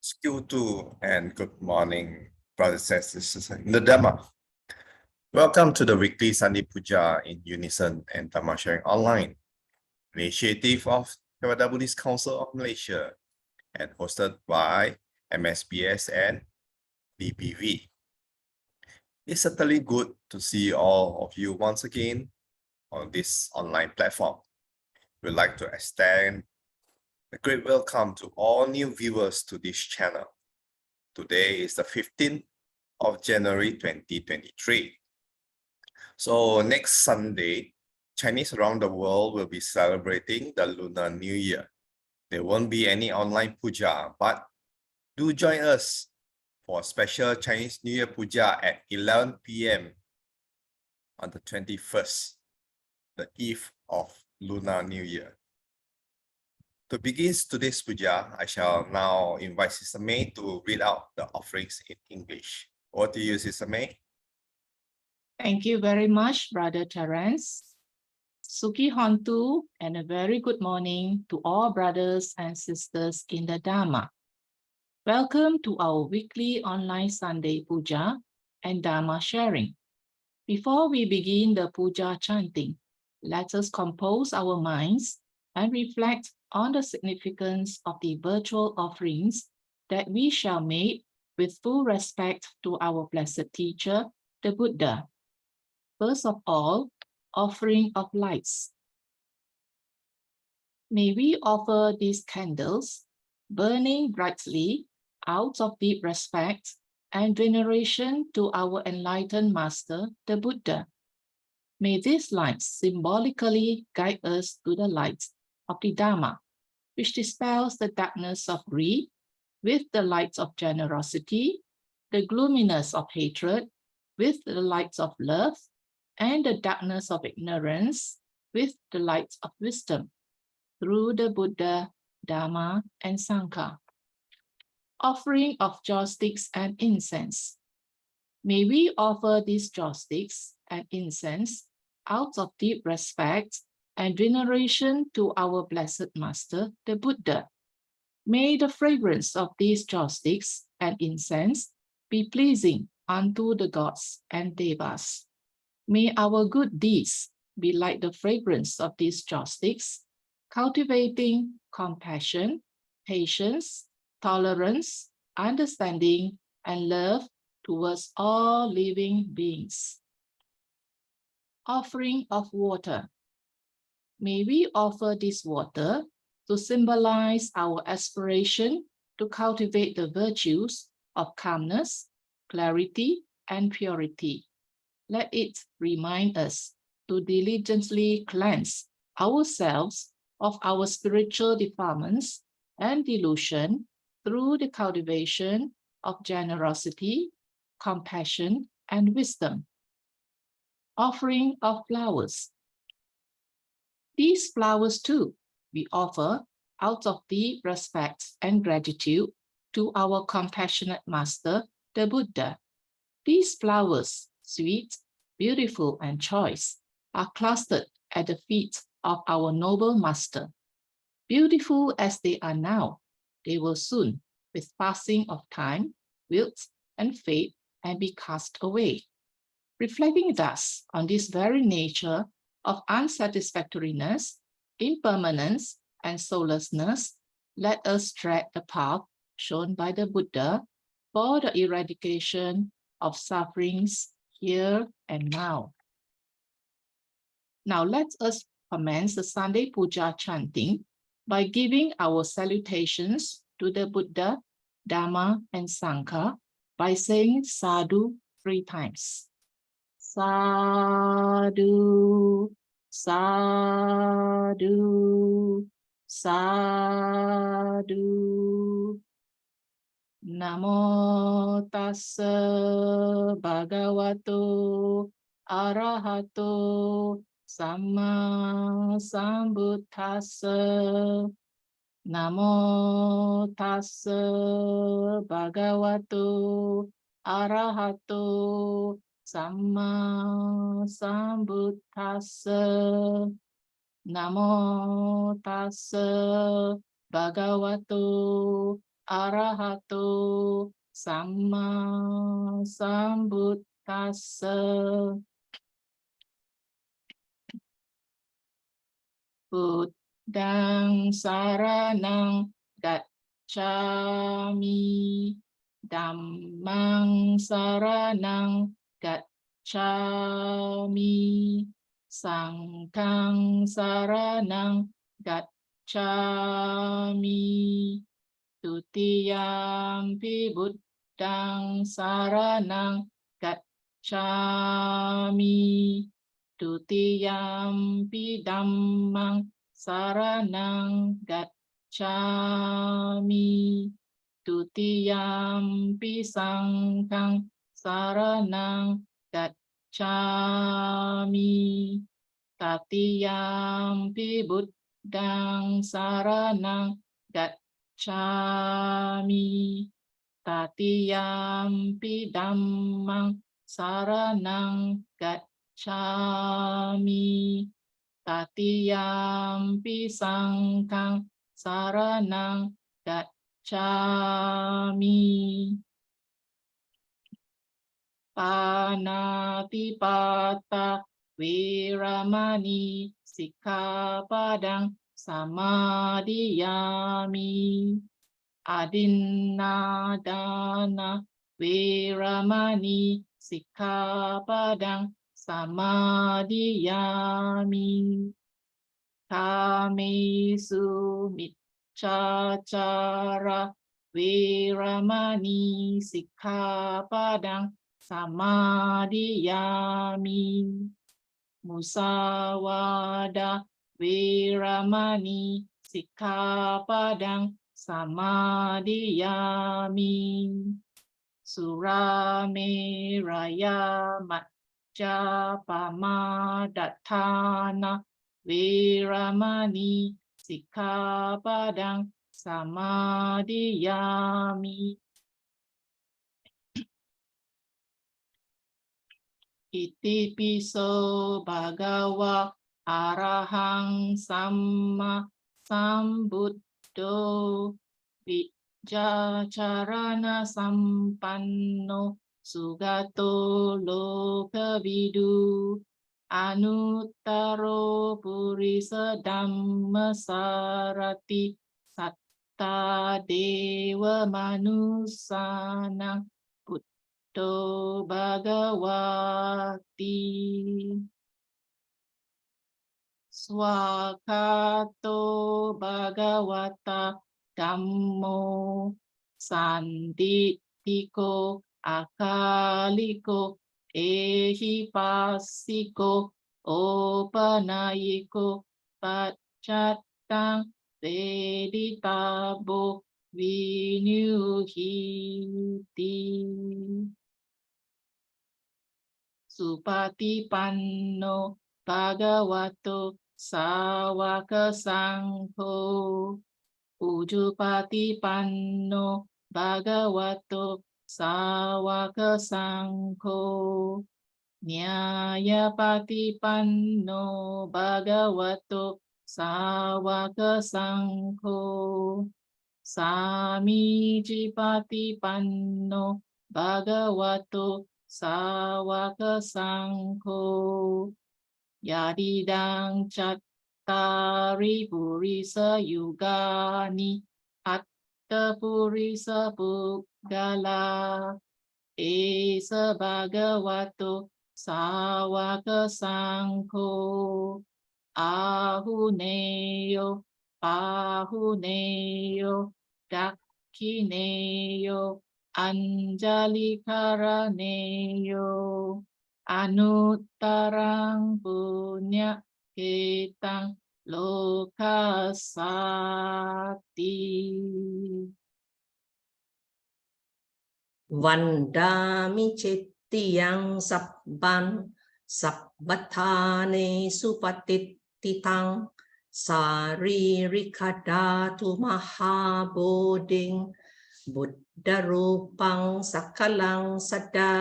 Skill 2 and good morning, brothers and sisters in the Dhamma. Welcome to the weekly Sunday Pūjā in Unison and Dhamma Sharing Online, initiative of Theravada Buddhist Council of Malaysia and hosted by MSBS and DBV. It's certainly good to see all of you once again on this online platform. We'd like to extend a great welcome to all new viewers to this channel. Today is the 15th of January 2023. So next Sunday, Chinese around the world will be celebrating the Lunar New Year. There won't be any online puja, but do join us for a special Chinese New Year puja at 11 p.m. on the 21st, the eve of Lunar New Year. To begin today's puja, I shall now invite Sister May to read out the offerings in English. Over to you, Sister May. Thank you very much, Brother Terence. Suki Hontu, and a very good morning to all brothers and sisters in the Dhamma. Welcome to our weekly online Sunday Puja and Dhamma sharing. Before we begin the Puja chanting, let us compose our minds and reflect on the significance of the virtual offerings that we shall make with full respect to our blessed teacher, the Buddha. First of all, offering of lights. May we offer these candles, burning brightly out of deep respect and veneration to our enlightened master, the Buddha. May these lights symbolically guide us to the light of the Dhamma, which dispels the darkness of greed with the light of generosity, the gloominess of hatred with the light of love, and the darkness of ignorance with the light of wisdom, through the Buddha, Dhamma, and Sangha. Offering of joss sticks and incense. May we offer these joss sticks and incense out of deep respect and veneration to our blessed master, the Buddha. May the fragrance of these joss sticks and incense be pleasing unto the gods and devas. May our good deeds be like the fragrance of these joss sticks, cultivating compassion, patience, tolerance, understanding, and love towards all living beings. Offering of water. May we offer this water to symbolize our aspiration to cultivate the virtues of calmness, clarity, and purity. Let it remind us to diligently cleanse ourselves of our spiritual defilements and delusion through the cultivation of generosity, compassion, and wisdom. Offering of flowers. These flowers too, we offer out of deep respect and gratitude to our compassionate master, the Buddha. These flowers, sweet, beautiful, and choice, are clustered at the feet of our noble master. Beautiful as they are now, they will soon, with passing of time, wilt and fade and be cast away. Reflecting thus on this very nature of unsatisfactoriness, impermanence, and soullessness, let us tread the path shown by the Buddha for the eradication of sufferings here and now. Now let us commence the Sunday Puja chanting by giving our salutations to the Buddha, Dhamma, and Sangha by saying sadhu 3 times. Sadhu, sadhu, sadhu. Namo tassa bhagavato arahato samma sambuddhassa. Namo tassa bhagavato arahato samma sambuddhassa. Namo tassa bhagavato arahato samma sambuddhassa Buddhaṃ saraṇaṃ gacchāmi Dhammaṃ saraṇaṃ gacchāmi Saṅghāṃ saraṇaṃ gacchāmi Tutiyampi Buddhaṃ saraṇaṃ gacchāmi Tutiyampi Dhammaṃ saraṇaṃ gacchāmi Tutiyampi Saṅghāṃ saraṇaṃ gacchāmi Tatiyampi Buddhaṃ saraṇaṃ gacchāmi Tatiyampi Dhammaṃ saraṇaṃ gacchāmi Tatiyampi Saṅghāṃ saraṇaṃ gacchāmi Pānātipātā Viramani Sikkhapadang Samadhiyami Adinādāna Viramani Sikkhapadang Samadhiyami Kāmesu Micchācāra Viramani Sikkhapadang Samadhiyami Musāvāda Viramani Sikkhapadang Samadhiyami Surameraya Majjapamadatthāna Viramani Sikkhapadang Samadhiyami Itipiso bhagava arahaṃ samma sambuddho vijjācarana sampanno sugato lokavidu anuttaro purisa dhammasarati satta deva manusānaṃ buddho bhagavati swakato bhagavata dhammo sanditthiko akaliko ehipassiko opanayiko paccattāṃ vedittabbo vinyuhiti supatipanno bhagavato sāvaka saṅgho ujupatipanno bhagavato sāvaka saṅgho nyāyapatipanno bhagavato sāvaka saṅgho samijjipatipanno bhagavato sāvaka saṅgho yadidaṃ cattari purisa yugani atta purisa puggala esa bhagavato sāvaka saṅgho ahuneyo pahuneyo dakhineyo anjalikaraneyo anuttaraṃ puñya ketaṃ lokasati Vandāmi cittiyaṃ sabbaṃ sabbathāne supatittitaṃ sāririkkhadātu mahābodhiṃ buddharūpaṃ sakalaṃ sadā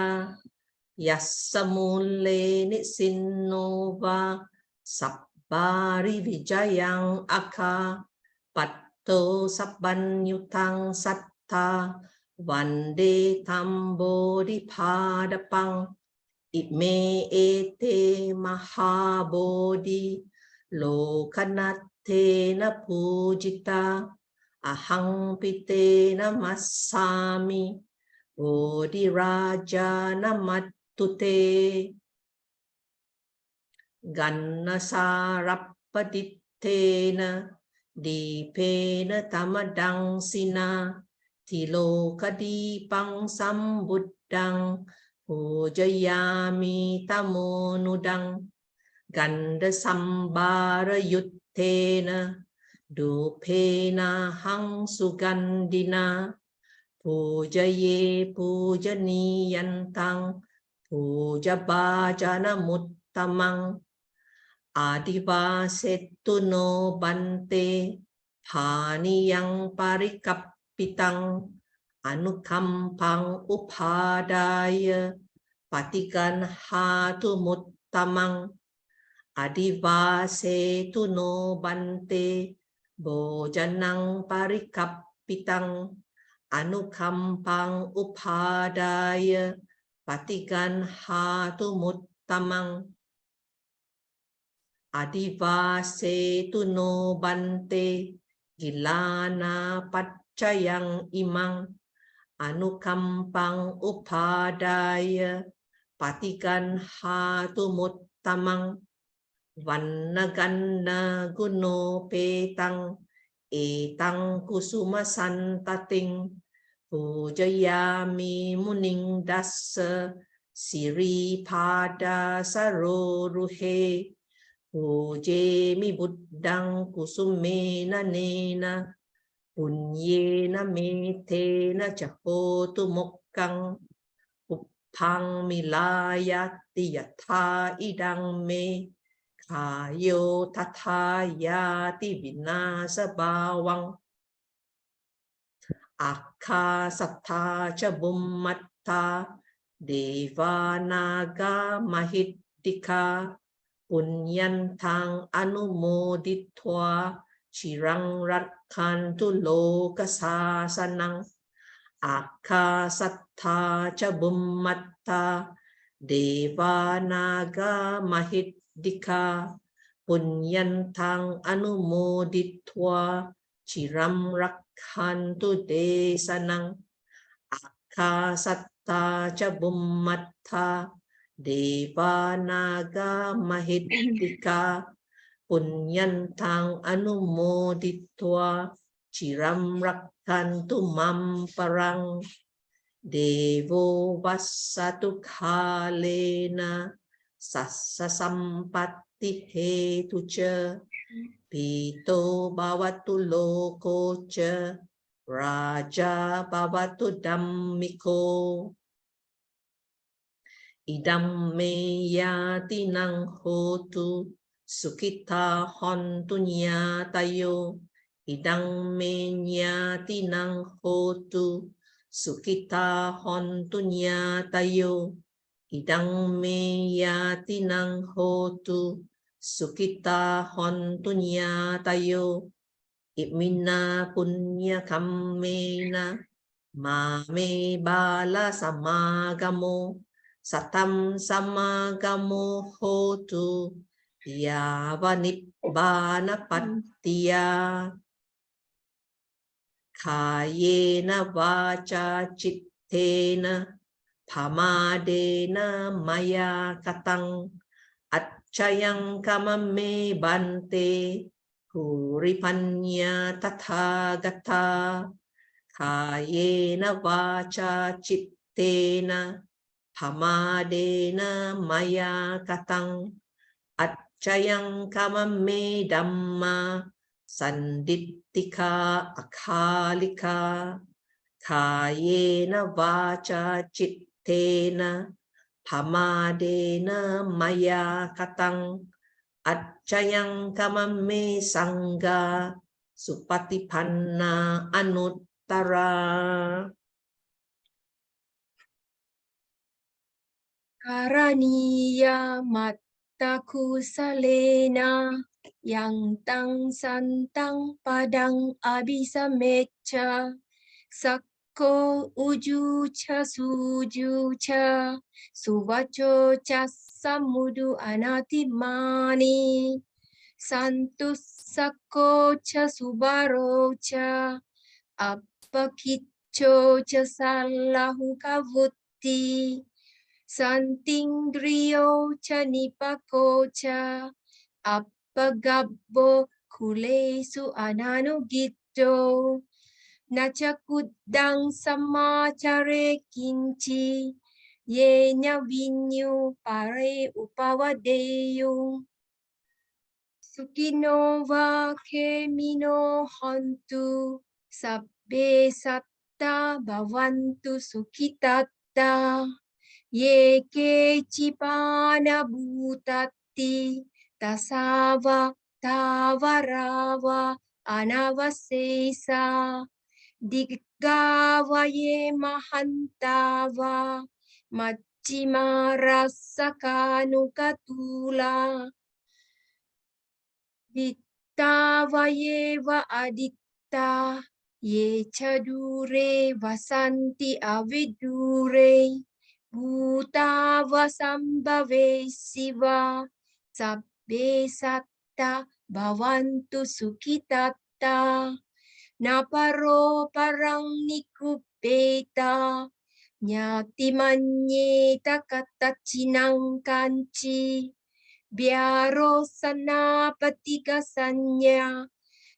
yassamulle nisinno va sabbari vijayaṃ akha patto sabbanyutaṃ sat ตาวันเดธัมโบธิพาดปังอิเมเอเตมหาโบธิโลกนัตเทนะภูจิตาอหังปิเตนะมัสสามิโบธิราชานะมัตตุเตกันนะสารัปปดิเทนะดีเพนะธรรมดังสินาทิโลกดีปังสัมบุตตังปูจยามิตโมนุดังกันดสัมบารยุตเทนะดูเพนะหังสุกันดินาปูจเยปูจนียันตังปูจบาจานมุตตมังอาดิวาเสตุโนบันเตภานิยังปาริกัปปิตังอนุคัมพังอุปาดายปฏิกันหาตุมุตตมังอดิวาเสตุโนบันเตโบจนังปาริกัปปิตังอนุคัมพังอุปาดายปฏิกันหาตุมุตตมังอดิวาเสตุโนบันเตกิลานาปัจจยังอิมังอนุคัมปังอุปาดายปฏิกันหาตุมุตตมังวันนกันนากุโนเปตังเอตังกุสุมสันตติงปูจยามิมุนิงดัสสะสิริพาดาสโรรุเฮปูเจมิบุตดังกุสุเมนะเนนะปุญเยนะเมเทนะจะโหตุมกกังปุพังมิลายติยทาอิดังเมขายโยทัทายาติวินาสบาวังอัคคาสัทธาชบุมมัตตาเดวานากามหิตติกาปุญญันทังอนุโมดิทวาชิรังรักขันตุโลกสาสนังอัคคาสัทธาชบุมมัตตาเดวานากามหิตติกาปุญญันทังอนุโมดิทวาชิรัมรักขันตุเดสนังอัคคาสัทธาชบุมมัตตาเดวานากามหิตติกาปุญญันทังอนุโมดิทวาชิรัมรักขันตุมัมปรังเดโววัสสตุคาเลนะสัสสะสัมปัตติเหตุเจปิโตภาวตุโลโกเจราจาภาวตุดัมมิโกอิดัมเมยาตินังโหตุสุขิตาหันตุญญาตโยอิดังเมญาตินังโหตุสุขิตาหันตุญญาตโยอิดังเมยาตินังโหตุสุขิตาหันตุญญาตโยอิมินาปุญญคัมเมนะมาเมบาลาสัมมากโมสัตตัมสัมมากโมโหตุยาวนิบบานปัตติยาขายเยนะวาจาจิตเทนะภมาเดนะมายากตังอัจฉยังกัมเมบันเตภูริปัญญาตถาคตาขายเยนะวาจาจิตเตนะภมาเดนะมายากตังอัจฉยังกัมเมดัมมาสันดิตติกาอคาลิกาขายเยนะวาจาจิตเตนะภมาเดนะมายากตังอัจฉยังกัมเมสังฆาสุปฏิปันนาอนุตตราการณียามัตตคุสเลนะยังตังสันตังปดังอภิสเมจฉาสัก Sako uju cha suju cha suvacho cha samudu anatimani santu sako cha subaro cha apakicho cha salahu kavuti santingrio cha nipako cha apagabbo kulesu ananugito Nachakudang samacare kinci yenya vinyu pare upawadeyu Sukinova kemino hontu sabbe satta bhavantu sukitatta ye ke cipana bhutatti tasava tavarava anavasesa Digavaye mahantava Majjima rasakanukatula Dittavaye va aditta Ye chadure vasanti avidure Bhutava sambhave siva Sabbe satta bhavantu sukitatta Naparo parang nikupeta nyati manyeta katachinang kanchi biaro sanapatika sanya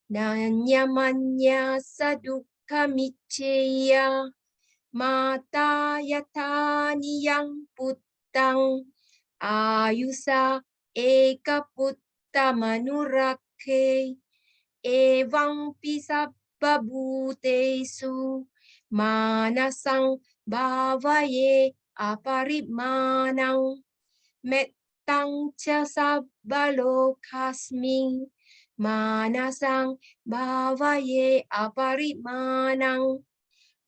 nanyamanya sadukha micheya mata yatani yang puttang ayusa eka putta manurakhe evang pisab Babhutesu manasang bhavaye aparimanang mettang cha sabbalokasming manasang bhavaye aparimanang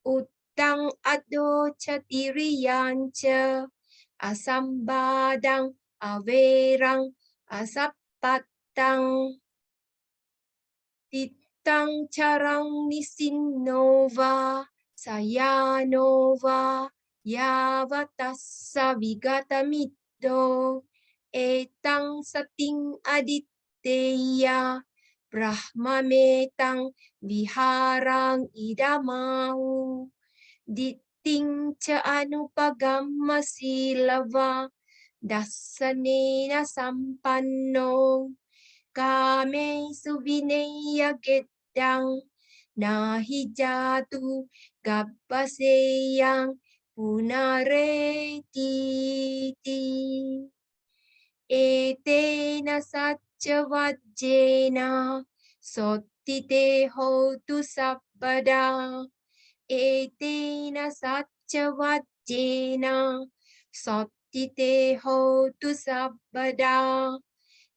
uttang addo cha tiriyan cha asambadang averang asappatang Tang charang nisinova sayanova yavatassa vigatamiddo etang sating aditteya brahmametang viharang idamahu ditting cha anupagamma silava dassanena sampanno Kame suvineya gedang nahi jatu gabbaseyang punareti etena satcha vajjena sottite hotu sabbada etena satcha vajjena sottite hotu sabbada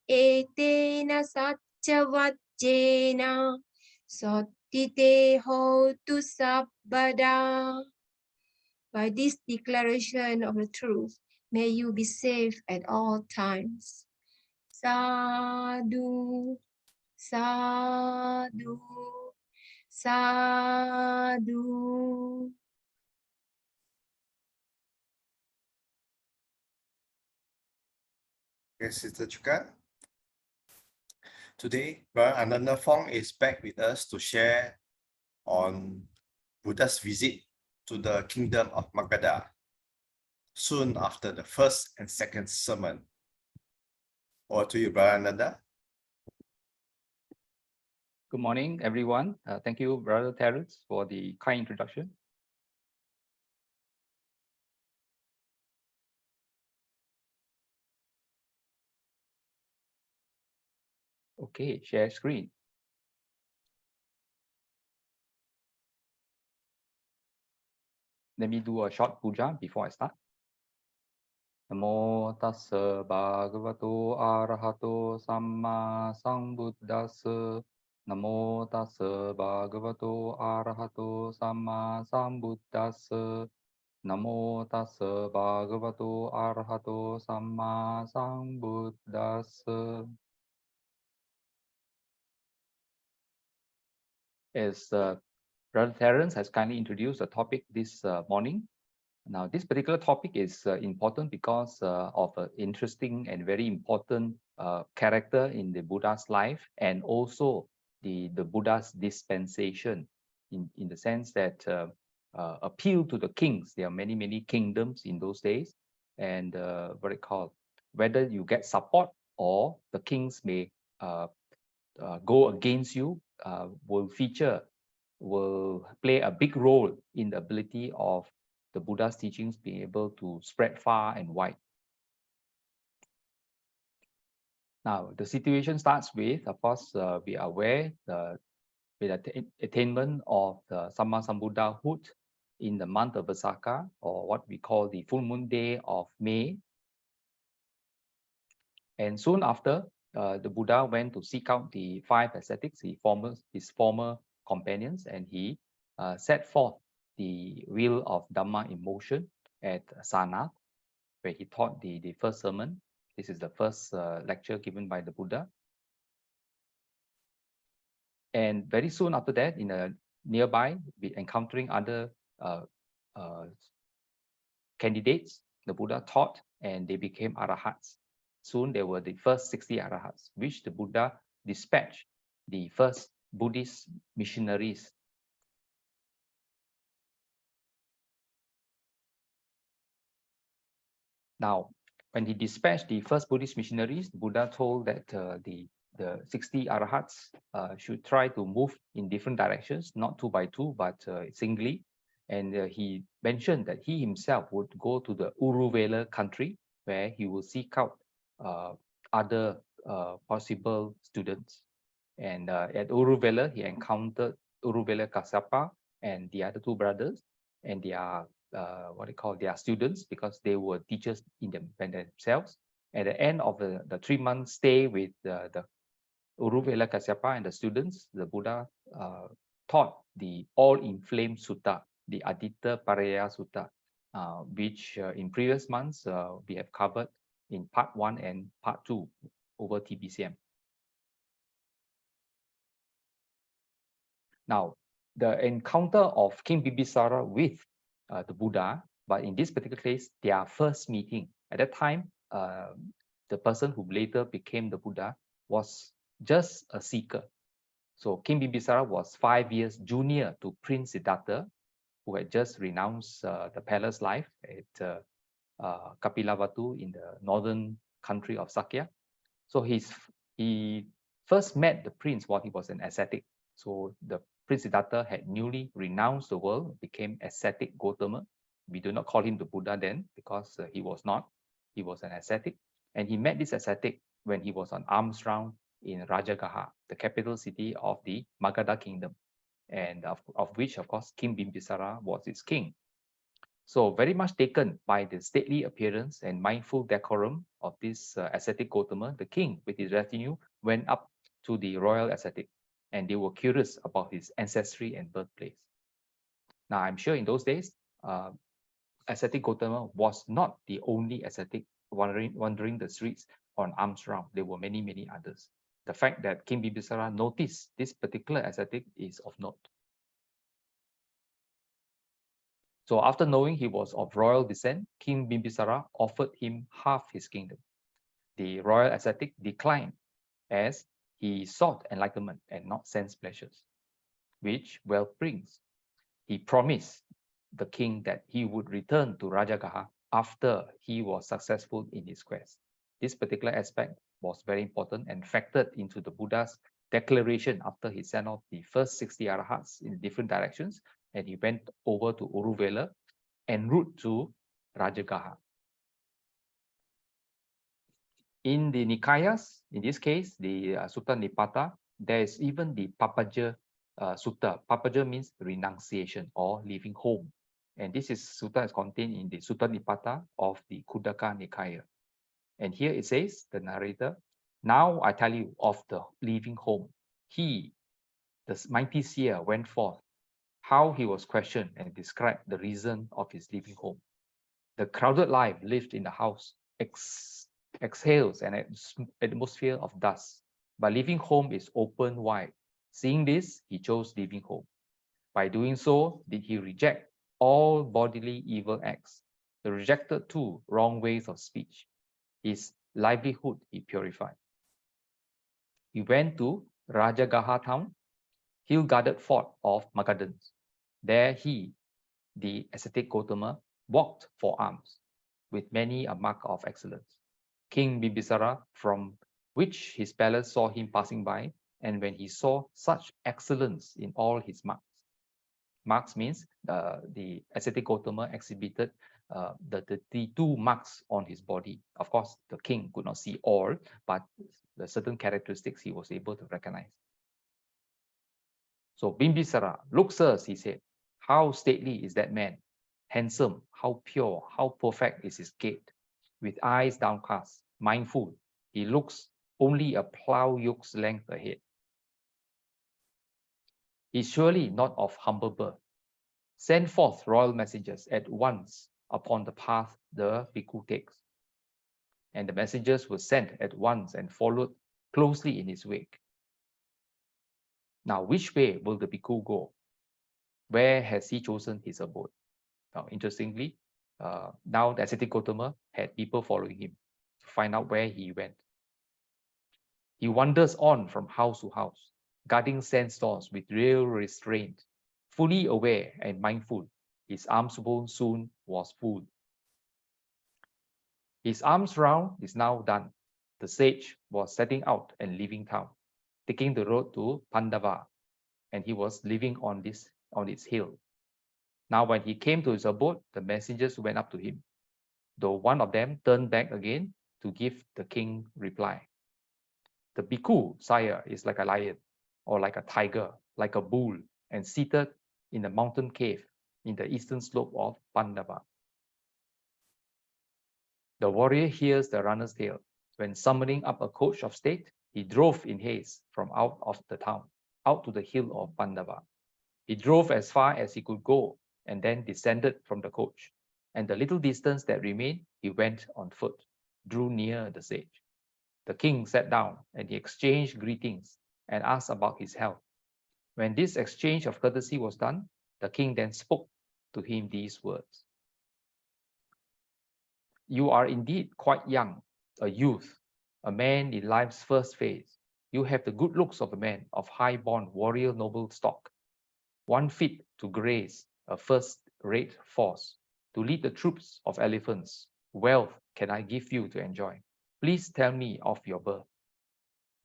Etena satcha vajjena sottite hotu sabbada. By this declaration of the truth, may you be safe at all times. Sadhu, sadhu, sadhu. Yes, Sister Chukat. Today, Brother Ānanda Fong is back with us to share on Buddha's visit to the Kingdom of Magadha, soon after the first and second sermon. Over to you, Brother Ānanda. Good morning, everyone. Thank you, Brother Terence, for the kind introduction. Okay, share screen. Let me do a short puja before I start. Namo tassa bhagavato arahato samma sambuddhassa. Namo tassa bhagavato arahato samma sambuddhassa. Namo tassa bhagavato arahato samma sambuddhassa. As Brother Terence has kindly introduced the topic this morning. Now, this particular topic is important because of an interesting and very important character in the Buddha's life, and also the Buddha's dispensation, in the sense that appeal to the kings. There are many kingdoms in those days, and what it called, whether you get support or the kings may go against you, will play a big role in the ability of the Buddha's teachings being able to spread far and wide. Now, the situation starts with, of course, we are aware with the attainment of the Sammasambuddhahood in the month of Visakha, or what we call the full moon day of May. And soon after, the Buddha went to seek out the 5 ascetics, his former companions, and he set forth the wheel of Dhamma in motion at Sanath, where he taught the first sermon. This is the first lecture given by the Buddha. And very soon after that, in a nearby, we encountering other candidates, the Buddha taught, and they became arahats. Soon there were the first 60 arahats, which the Buddha dispatched the first Buddhist missionaries. Now, when he dispatched the first Buddhist missionaries, the Buddha told that the 60 arahats should try to move in different directions, not 2 by 2, but singly. And he mentioned that he himself would go to the 𝓤𝓾𝓷𝓷 country, where he will seek out other possible students. And at 𝓤𝓾𝓷𝓷, he encountered 𝓤𝓾𝓷𝓲𝓼𝓷 and the other 2 brothers, and their their students, because they were teachers in themselves. At the end of the 3-month stay with the 𝓤𝓾𝓷𝓲𝓼 and the students, the Buddha taught the all-inflamed sutta, the Aditya Paraya Sutta, which in previous months we have covered in part 1 and part 2 over TBCM. Now, the encounter of King Bimbisara with the Buddha, but in this particular case, their first meeting. At that time, the person who later became the Buddha was just a seeker. So King Bimbisara was 5 years junior to Prince Siddhartha, who had just renounced the palace life at Kapilavatthu in the northern country of Sakya. So he first met the prince while he was an ascetic. So the Prince Siddhartha had newly renounced the world, became ascetic Gautama. We do not call him the Buddha then, because he was not. He was an ascetic. And he met this ascetic when he was on alms round in 𝓤𝓾𝓷𝓷, the capital city of the Magadha kingdom, and of which, of course, King Bimbisara was its king. So very much taken by the stately appearance and mindful decorum of this ascetic Gautama, the king with his retinue went up to the royal ascetic, and they were curious about his ancestry and birthplace. Now, I'm sure in those days, ascetic Gautama was not the only ascetic wandering the streets on alms round. There were many others. The fact that King Bimbisara noticed this particular ascetic is of note. So after knowing he was of royal descent, King Bimbisara offered him half his kingdom. The royal ascetic declined, as he sought enlightenment and not sense pleasures, which wealth brings. He promised the king that he would return to 𝓤𝓾𝓷𝓲 after he was successful in his quest. This particular aspect was very important and factored into the Buddha's declaration after he sent off the first 60 arahats in different directions, and he went over to 𝓤𝓾𝓷𝓷 en route to 𝓤𝓾𝓷𝓲. In the Nikayas, in this case, the Sutta Nipata, there is even the Papaja Sutta. Papaja means renunciation or leaving home. And this sutta is contained in the Sutta Nipata of the Khuddaka Nikaya. And here it says, the narrator, "Now I tell you of the leaving home. He, the mighty seer, went forth, how he was questioned and described the reason of his leaving home. The crowded life lived in the house exhales an atmosphere of dust, but leaving home is open wide. Seeing this, he chose leaving home. By doing so, did he reject all bodily evil acts? He rejected too wrong ways of speech. His livelihood he purified. He went to 𝓤𝓾𝓷𝓷 town, hill-guarded fort of Magadhans. There he, the ascetic 𝓤𝓾𝓷𝓲𝓪, walked for alms, with many a mark of excellence. King Bimbisara, from which his palace saw him passing by, and when he saw such excellence in all his marks. Marks means the ascetic 𝓤𝓾𝓷𝓲𝓪 exhibited the two marks on his body. Of course, the king could not see all, but the certain characteristics he was able to recognize. So Bimbisara, look, sirs, he said, how stately is that man, handsome, how pure, how perfect is his gait, with eyes downcast, mindful, he looks only a plough yoke's length ahead. He is surely not of humble birth. Send forth royal messengers at once upon the path the bhikkhu takes. And the messengers were sent at once and followed closely in his wake. Now, which way will the bhikkhu go? Where has he chosen his abode? Now, interestingly, now the ascetic 𝓤𝓾𝓷𝓲𝓪 had people following him to find out where he went. He wanders on from house to house, guarding sand stores with real restraint, fully aware and mindful. His alms bowl soon was full. His alms round is now done. The sage was setting out and leaving town, taking the road to Pandava, and he was living on its hill. Now, when he came to his abode, the messengers went up to him, though one of them turned back again to give the king reply. The bhikkhu, sire, is like a lion, or like a tiger, like a bull, and seated in a mountain cave in the eastern slope of Pandava. The warrior hears the runner's tale. When summoning up a coach of state, he drove in haste from out of the town, out to the hill of Pandava. He drove as far as he could go, and then descended from the coach. And the little distance that remained, he went on foot, drew near the sage. The king sat down, and he exchanged greetings and asked about his health. When this exchange of courtesy was done, the king then spoke to him these words. You are indeed quite young, a youth, a man in life's first phase. You have the good looks of a man of high-born warrior noble stock, one fit to grace a first-rate force, to lead the troops of elephants. Wealth can I give you to enjoy. Please tell me of your birth.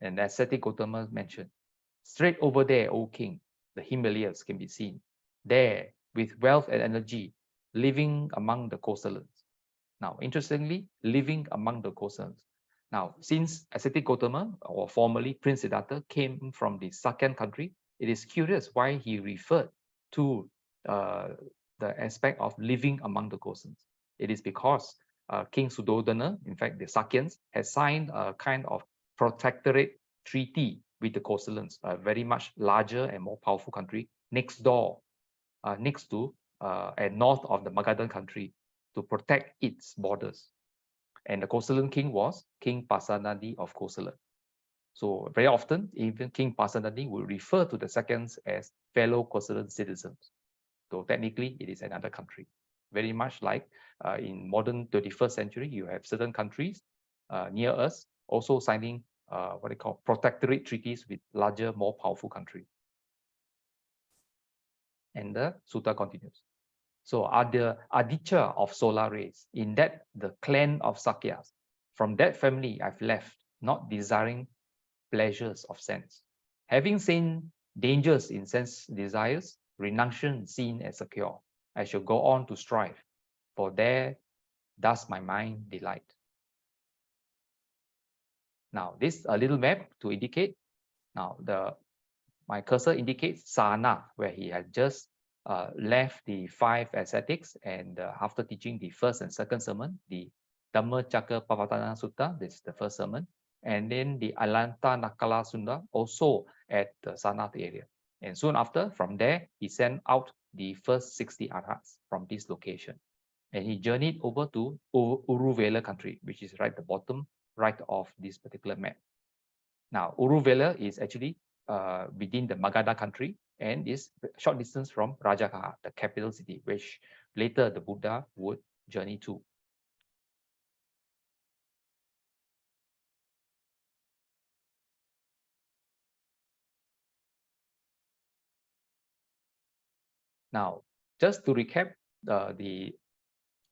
And ascetic 𝓤𝓾𝓷𝓲𝓪 mentioned, straight over there, O king, the Himalayas can be seen. There, with wealth and energy, living among the Kosalans. Now, interestingly, living among the Kosalans. Now, since ascetic 𝓤𝓾𝓷𝓲𝓪, or formerly Prince Siddhartha, came from the Sakyan country, it is curious why he referred to the aspect of living among the Kosalans. It is because King Suddhodana, in fact, the Sakyans, has signed a kind of protectorate treaty with the Kosalans, a very much larger and more powerful country next door, next to and north of the Magadhan country, to protect its borders. And the Kosalan king was King Pasenadi of Kosala. So very often, even King Pasenadi will refer to the Sakyans as fellow Kosalan citizens. So technically, it is another country. Very much like in modern 21st century, you have certain countries near us also signing what they call protectorate treaties with larger, more powerful countries. And the sutta continues. So are the Aditya of solar rays, in that the clan of Sakyas. From that family I've left, not desiring pleasures of sense. Having seen dangers in sense desires, renunciation seen as a cure, I shall go on to strive, for there does my mind delight. Now, this a little map to indicate. Now, my cursor indicates Sarnath, where he had just left the 5 ascetics, and after teaching the first and second sermon, the Dhammacakkappavattana Sutta, this is the first sermon, and then the Alanta Nakala Sutta, also at the Sarnath area. And soon after, from there, he sent out the first 60 arhats from this location. And he journeyed over to 𝓤𝓾𝓷𝓲𝓪 country, which is right at the bottom right of this particular map. Now, 𝓤𝓾𝓷𝓲𝓪 is actually within the Magadha country, and is a short distance from 𝓤𝓾𝓷𝓷, the capital city, which later the Buddha would journey to. Now, just to recap the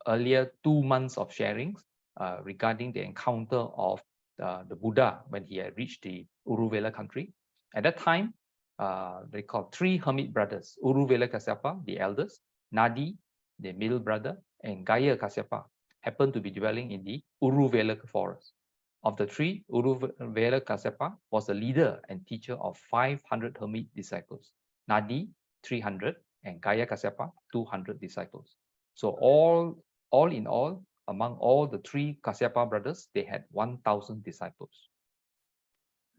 earlier 2 months of sharings regarding the encounter of the Buddha when he had reached the 𝓤𝓾𝓷𝓷 country. At that time, they called 3 hermit brothers, 𝓤𝓾𝓷𝓲𝓵, the eldest, 𝓤𝓷𝓷𝓷, the middle brother, and 𝓤𝓾𝓳𝓪 happened to be dwelling in the 𝓤𝓾𝓷 forest. Of the 3, 𝓤𝓾𝓳𝓪 was the leader and teacher of 500 hermit disciples, 𝓤𝓷𝓷 300, and 𝓤𝓾𝓳𝓪 200 disciples. So all in all, among all the 3 Kasyapa brothers, they had 1,000 disciples.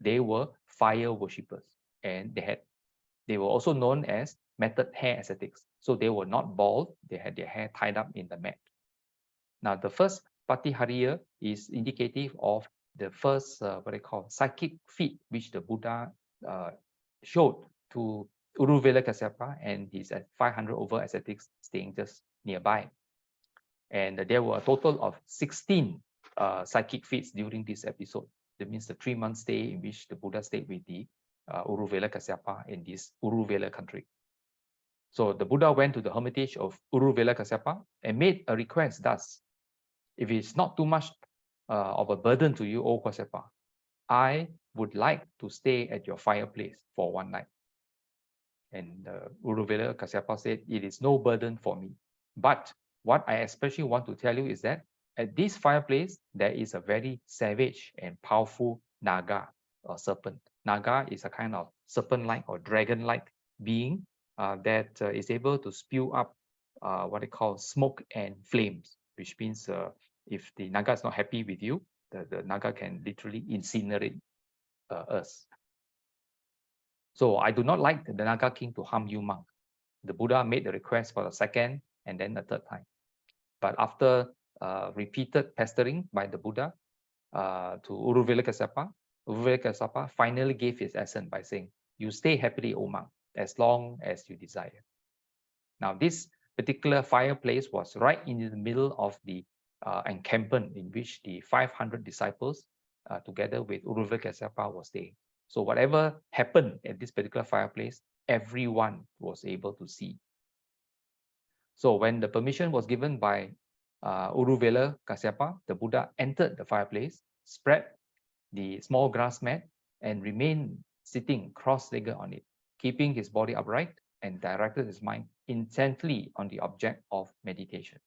They were fire worshippers, and they were also known as matted hair ascetics. So they were not bald, they had their hair tied up in the mat. Now, the first Patihariya is indicative of the first what they call psychic feat which the Buddha showed to 𝓤𝓾𝓷𝓲𝓵 and his 500 over ascetics staying just nearby. And there were a total of 16 psychic feats during this episode. That means the 3-month stay in which the Buddha stayed with the 𝓤𝓾𝓷𝓲𝓵 in this 𝓤𝓾𝓷 country. So the Buddha went to the hermitage of 𝓤𝓾𝓷𝓲𝓵 and made a request thus: if it's not too much of a burden to you, O Kasyapa, I would like to stay at your fireplace for 1 night. And 𝓤𝓾𝓷𝓲𝓵 said, it is no burden for me. But what I especially want to tell you is that at this fireplace, there is a very savage and powerful naga or serpent. Naga is a kind of serpent-like or dragon-like being that is able to spew up what they call smoke and flames, which means if the naga is not happy with you, the naga can literally incinerate us. So I do not like the Naga king to harm you, monk. The Buddha made the request for the 2nd and then the 3rd time. But after repeated pestering by the Buddha to 𝓤𝓾𝓷𝓲𝓵 finally gave his assent by saying, you stay happily, O monk, as long as you desire. Now, this particular fireplace was right in the middle of the encampment in which the 500 disciples together with 𝓤𝓾𝓷𝓲𝓵 was staying. So whatever happened at this particular fireplace, everyone was able to see. So when the permission was given by 𝓤𝓾𝓷𝓲𝓵, the Buddha entered the fireplace, spread the small grass mat, and remained sitting cross-legged on it, keeping his body upright and directed his mind intently on the object of meditation.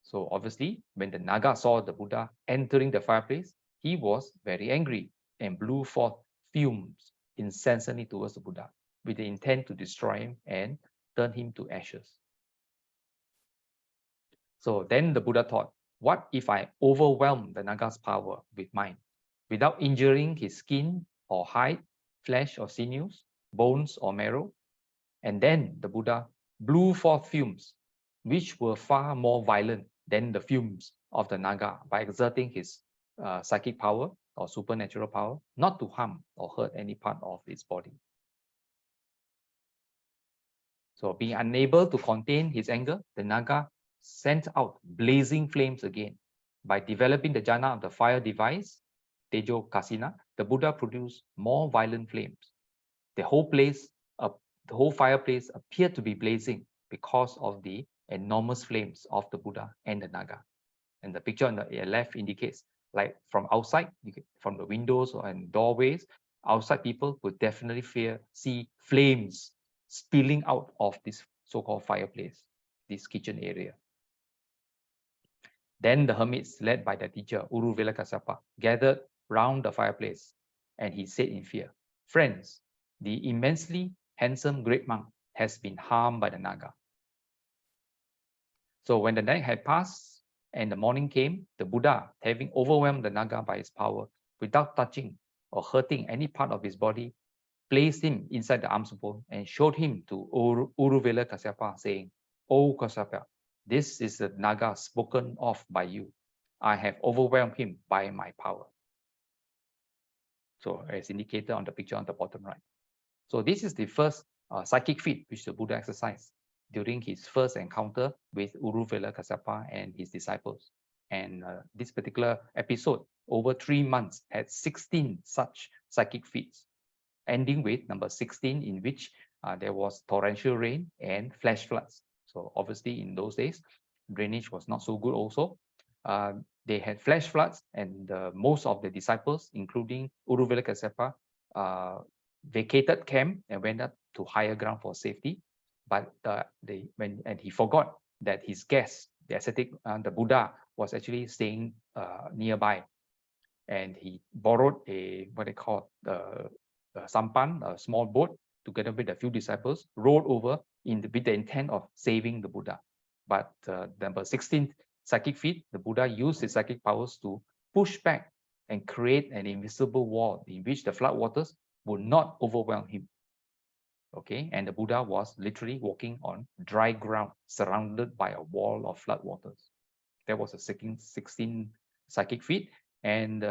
So obviously, when the Naga saw the Buddha entering the fireplace, he was very angry and blew forth fumes incessantly towards the Buddha with the intent to destroy him and turn him to ashes. So then the Buddha thought, what if I overwhelm the Naga's power with mine without injuring his skin or hide, flesh or sinews, bones or marrow? And then the Buddha blew forth fumes which were far more violent than the fumes of the Naga by exerting his psychic power or supernatural power, not to harm or hurt any part of its body. So being unable to contain his anger, the Naga sent out blazing flames again. By developing the jhana of the fire device, Tejo Kasina, the Buddha produced more violent flames. The whole fireplace appeared to be blazing because of the enormous flames of the Buddha and the Naga. And the picture on the left indicates, like from outside, from the windows and doorways, outside people would definitely see flames spilling out of this so-called fireplace, this kitchen area. Then the hermits, led by their teacher, 𝓤𝓾𝓷𝓲𝓵, gathered round the fireplace, and he said in fear, friends, the immensely handsome great monk has been harmed by the Naga. So when the night had passed and the morning came, the Buddha, having overwhelmed the Naga by his power, without touching or hurting any part of his body, placed him inside the alms bowl and showed him to 𝓤𝓾𝓷𝓲𝓵, saying, O Kasyapa, this is the Naga spoken of by you. I have overwhelmed him by my power. So as indicated on the picture on the bottom right. So this is the first psychic feat which the Buddha exercised during his first encounter with 𝓤𝓾𝓷𝓸𝓷 and his disciples. And this particular episode, over 3 months, had 16 such psychic feats, ending with number 16, in which there was torrential rain and flash floods. So obviously in those days, drainage was not so good also. They had flash floods, and most of the disciples, including 𝓤𝓾𝓷𝓸𝓷, vacated camp and went up to higher ground for safety. But he forgot that his guest, the ascetic, the Buddha, was actually staying nearby, and he borrowed a what they call a sampan, a small boat, together with a few disciples, rowed over with the intent of saving the Buddha. But number 16th psychic feat, the Buddha used his psychic powers to push back and create an invisible wall in which the flood waters would not overwhelm him. Okay, and the Buddha was literally walking on dry ground, surrounded by a wall of flood waters. That was a 16th psychic feat, and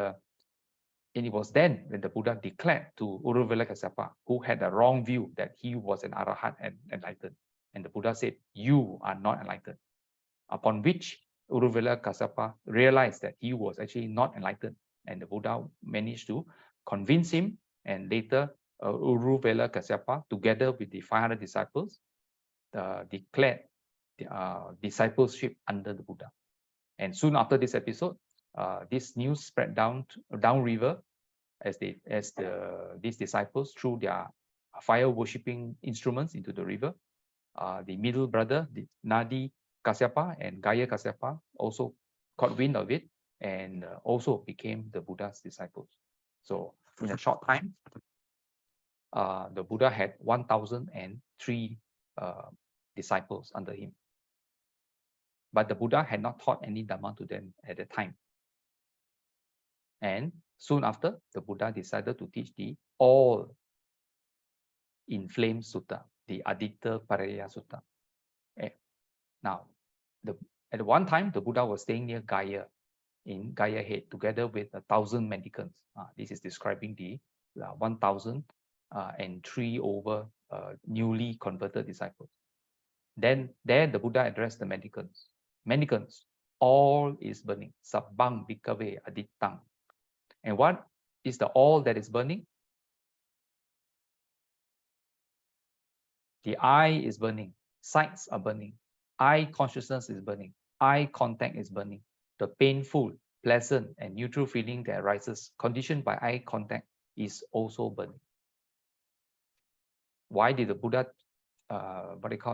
it was then when the Buddha declared to 𝓤𝓾𝓷𝓸𝓷, who had a wrong view that he was an arahat and enlightened. And the Buddha said, "You are not enlightened." Upon which 𝓤𝓾𝓷𝓸𝓷 realized that he was actually not enlightened, and the Buddha managed to convince him, and later 𝓤𝓾𝓷𝓸𝓷, together with the 500 disciples, declared discipleship under the Buddha. And soon after this episode, this news spread downriver as these disciples threw their fire worshipping instruments into the river. The middle brother, the Nadi Kasyapa and Gaya Kasyapa, also caught wind of it and also became the Buddha's disciples. So in a short time, the Buddha had 1,003 disciples under him. But the Buddha had not taught any Dhamma to them at the time. And soon after, the Buddha decided to teach the all-inflamed sutta, the 𝓤𝓷𝓲𝓷𝓐 Sutta. Now, at one time, the Buddha was staying near Gaya, in Gaya Head, together with 1,000 mendicants. This is describing the 1,003 over newly converted disciples. Then there the Buddha addressed the mendicants. Mendicants, all is burning. Sabbang bhikkhave adittang. And what is the all that is burning? The eye is burning. Sights are burning. Eye consciousness is burning. Eye contact is burning. The painful, pleasant, and neutral feeling that arises, conditioned by eye contact, is also burning. Why did the Buddha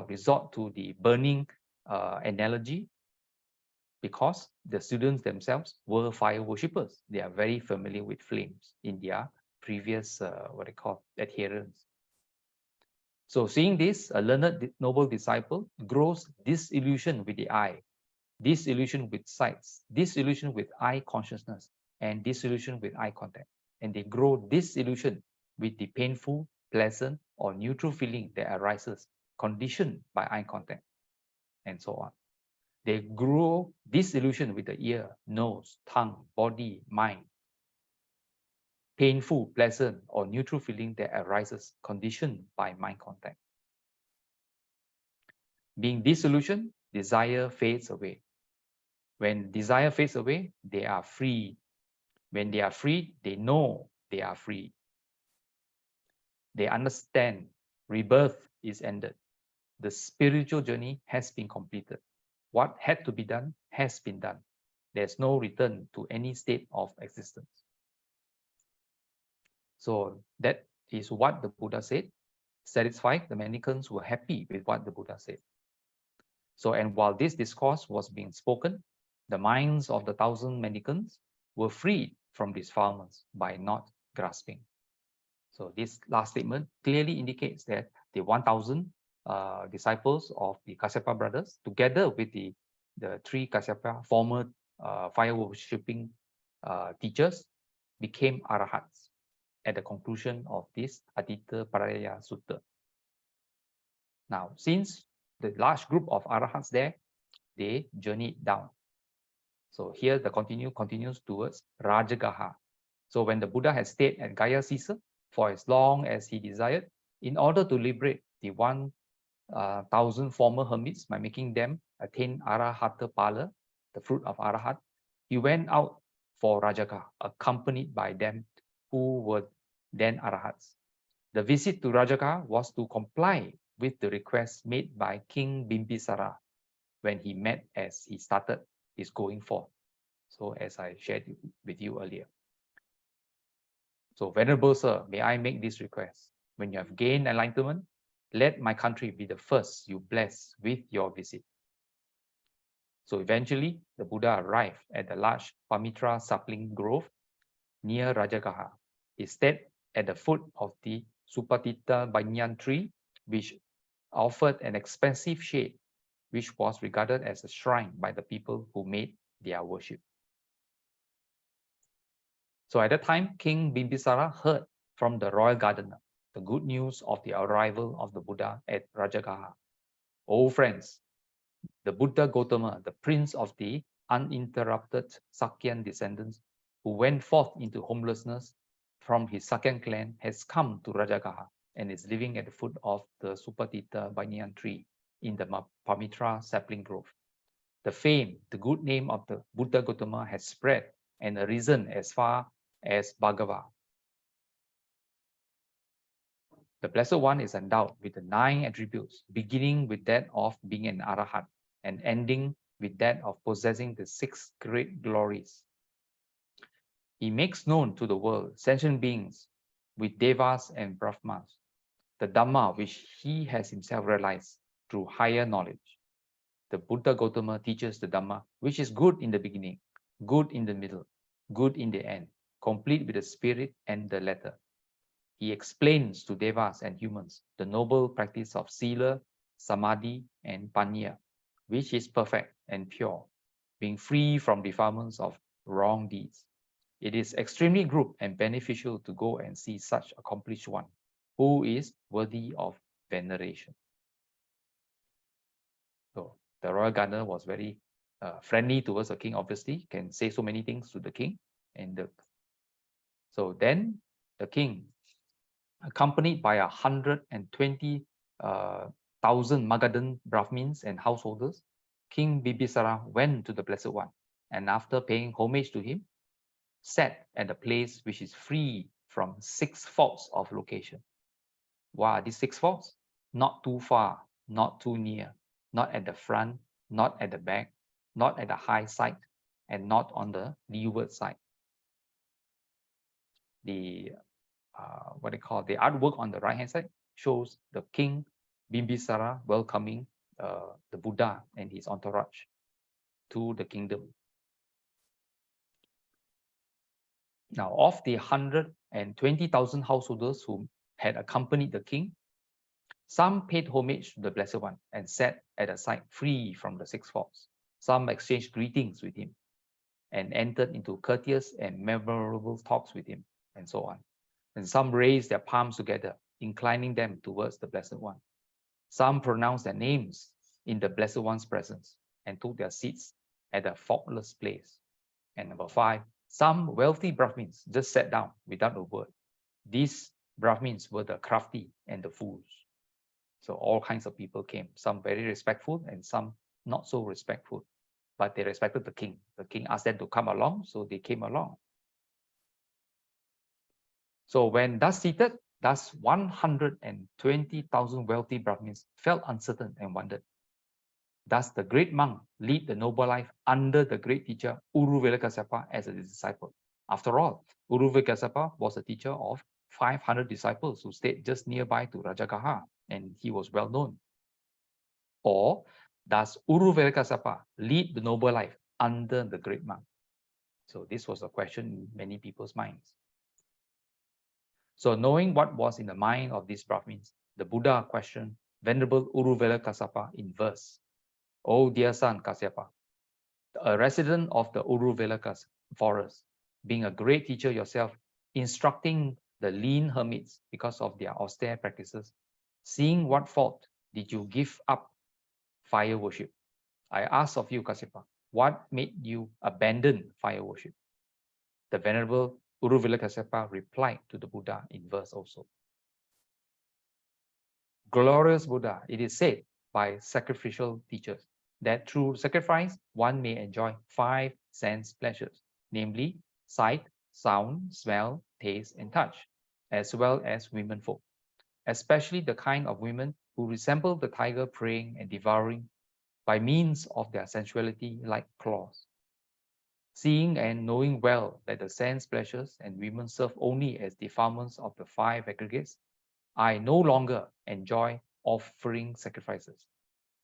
resort to the burning analogy? Because the students themselves were fire worshippers. They are very familiar with flames in their previous adherence. So seeing this, a learned noble disciple grows disillusion with the eye, disillusion with sights, disillusion with eye consciousness, and disillusion with eye contact. And they grow disillusion with the painful, pleasant, or neutral feeling that arises, conditioned by eye contact, and so on. They grow disillusion with the ear, nose, tongue, body, mind. Painful, pleasant, or neutral feeling that arises, conditioned by mind contact. Being disillusioned, desire fades away. When desire fades away, they are free. When they are free, they know they are free. They understand rebirth is ended. The spiritual journey has been completed. What had to be done has been done. There's no return to any state of existence. So that is what the Buddha said. Satisfied, the mendicants were happy with what the Buddha said. So, and while this discourse was being spoken, the minds of the 1,000 mendicants were freed from defilements by not grasping. So this last statement clearly indicates that the 1,000 disciples of the Kasyapa brothers, together with the 3 Kasyapa former fire worshipping teachers, became arahats at the conclusion of this 𝓤𝓷𝓲𝓷𝓐 Sutta. Now, since the large group of arahats there, they journeyed down. So here the continues towards 𝓤𝓷𝓲𝓷𝓐. So when the Buddha had stayed at Gaya Caesar for as long as he desired, in order to liberate the 1,000 former hermits by making them attain 𝓟𝓾𝓷𝓷𝓷, the fruit of Arahat. He went out for Rajagaha, accompanied by them who were then Arahats. The visit to Rajagaha was to comply with the request made by King Bimbisara when he met as he started his going forth. So as I shared with you earlier. So Venerable Sir, may I make this request? When you have gained enlightenment, let my country be the first you bless with your visit. So eventually, the Buddha arrived at the large Pamitra sapling grove near Rajagaha. He stayed at the foot of the Supatita banyan tree, which offered an expensive shade, which was regarded as a shrine by the people who made their worship. So at that time, King Bimbisara heard from the royal gardener the good news of the arrival of the Buddha at Rajagaha. Oh friends, the Buddha Gautama, the prince of the uninterrupted Sakyan descendants, who went forth into homelessness from his Sakyan clan, has come to Rajagaha and is living at the foot of the Supatita banyan tree in the Pamitra sapling grove. The fame, the good name of the Buddha Gautama has spread and arisen as far as Bhagava. The Blessed One is endowed with the 9 attributes, beginning with that of being an Arahat and ending with that of possessing the 6 great glories. He makes known to the world sentient beings with Devas and Brahmas, the Dhamma which he has himself realized through higher knowledge. The Buddha Gautama teaches the Dhamma which is good in the beginning, good in the middle, good in the end, complete with the spirit and the letter. He explains to Devas and humans the noble practice of Sila, Samadhi, and Panya, which is perfect and pure, being free from defilements of wrong deeds. It is extremely good and beneficial to go and see such accomplished one, who is worthy of veneration. So the royal gardener was very friendly towards the king, obviously, can say so many things to the king. So then the king, accompanied by 120,000 Magadhan Brahmins and householders, King Bimbisara went to the Blessed One, and after paying homage to him, sat at a place which is free from 6 faults of location. What are these 6 faults? Not too far, not too near, not at the front, not at the back, not at the high side, and not on the leeward side. The what they call the artwork on the right hand side shows the king Bimbisara welcoming the Buddha and his entourage to the kingdom. Now, of the 120,000 householders who had accompanied the king, some paid homage to the Blessed One and sat at a side free from the 6 faults. Some exchanged greetings with him and entered into courteous and memorable talks with him, and so on. And some raised their palms together, inclining them towards the Blessed One. Some pronounced their names in the Blessed One's presence and took their seats at a faultless place. And number 5, some wealthy Brahmins just sat down without a word. These Brahmins were the crafty and the fools. So all kinds of people came, some very respectful and some not so respectful, but they respected the king. The king asked them to come along, so they came along. So when thus seated, thus 120,000 wealthy Brahmins felt uncertain and wondered. Thus the great monk lead the noble life under the great teacher 𝓤𝓾𝓷𝓷𝓷 as a disciple. After all, 𝓤𝓾𝓷𝓷𝓷 was a teacher of 500 disciples who stayed just nearby to Rajagaha, and he was well known. Or does 𝓤𝓾𝓷𝓷𝓷 lead the noble life under the great monk? So this was a question in many people's minds. So knowing what was in the mind of these Brahmins, the Buddha questioned Venerable 𝓤𝓾𝓷𝓷𝓷 in verse. O dear son Kasyapa, a resident of the 𝓤𝓾𝓷𝓷 forest, being a great teacher yourself, instructing the lean hermits because of their austere practices, seeing what fault did you give up fire worship? I ask of you, Kasyapa, what made you abandon fire worship? The Venerable 𝓤𝓾𝓷𝓷𝓷 replied to the Buddha in verse also. glorious Buddha, it is said by sacrificial teachers that through sacrifice, one may enjoy 5 sense pleasures, namely sight, sound, smell, taste, and touch, as well as women folk, especially the kind of women who resemble the tiger preying and devouring by means of their sensuality like claws. Seeing and knowing well that the sense pleasures and women serve only as defilements of the 5 aggregates, I no longer enjoy offering sacrifices.